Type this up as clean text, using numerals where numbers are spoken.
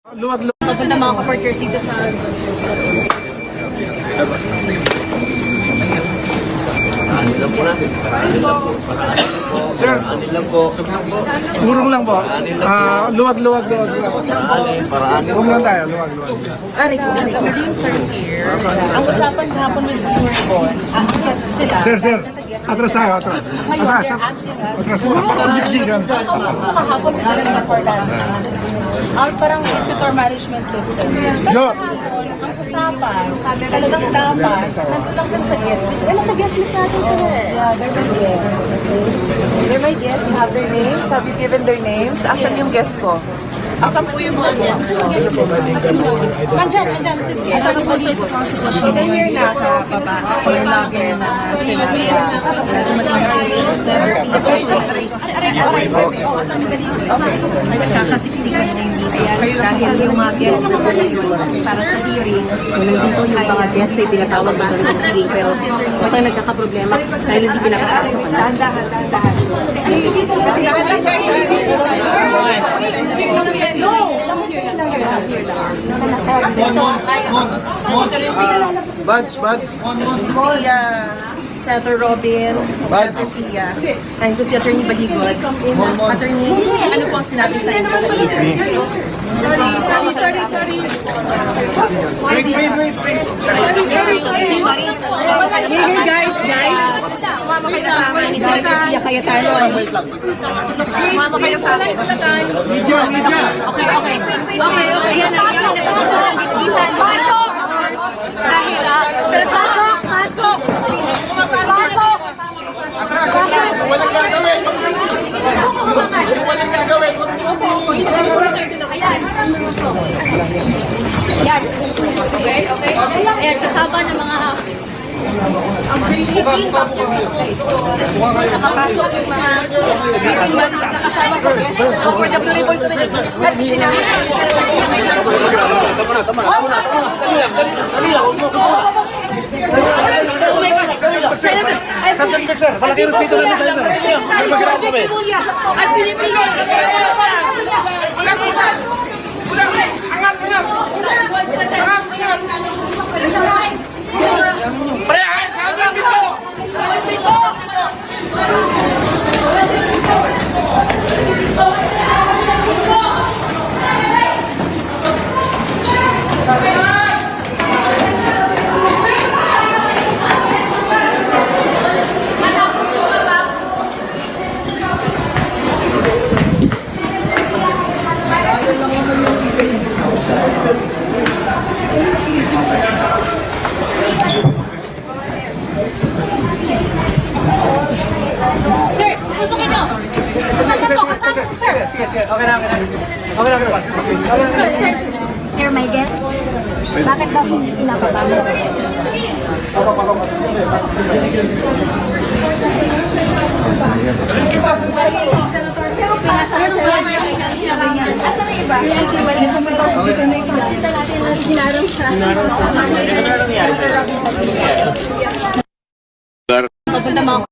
Luwag-luwag. Papunta mga ka-partners dito sa... Anin lang po natin. Anin lang po. Sir, Anin lang po. urong lang po. Luwag-luwag. Para anin. Urong lang tayo, luwag-luwag. Nadine sir here. Ang usapan kahapon ni Bourbon, sila. Sir. Atras tayo, atras. Atras po. Siksikan. Kahapon sila rin importante. Ang parang visitor management system. Jo. Ang usapan, talagang dapat, nandun lang sila sa guest list. Nasa guest list natin sila eh. Yeah, they're my guests. They're my guests. You have their names? Have you given their names? Asan yung guest ko? Asan po yung mga guests ko? Nandyan si guest. Ano po si they're here na sa baba. Kasi lagi na sila. Nagkakasiksikan na hindi dahil yung mga guests na yun para sa hearing. So, nandito yung mga guests ay pinatawag na sa meeting pero parang nagkakaproblema dahil hindi pinakapasok na. Dahan-dahan. Buds. Si Senator Robin, Senator Pia, and si Attorney Baligod. Attorney, ano po ang sinabi sa inyo? Sorry. Guys. Sumama kayo sa amin. Ni Senator Pia Cayetano. Sumama kayo sa amin. Okay. Ayan na. Pasok! Pasok! Walang gagawin. Okay. Ayan, kasama ng mga nakapasok yung mga meeting man na kasama sa comfortable po at sinabi Senator, Sir, malaki respeto namin sa inyo. at pinipigil Here, my guests. Bakit daw hindi pinapapasok? Asan na iba? Hinarang siya. Papunta mga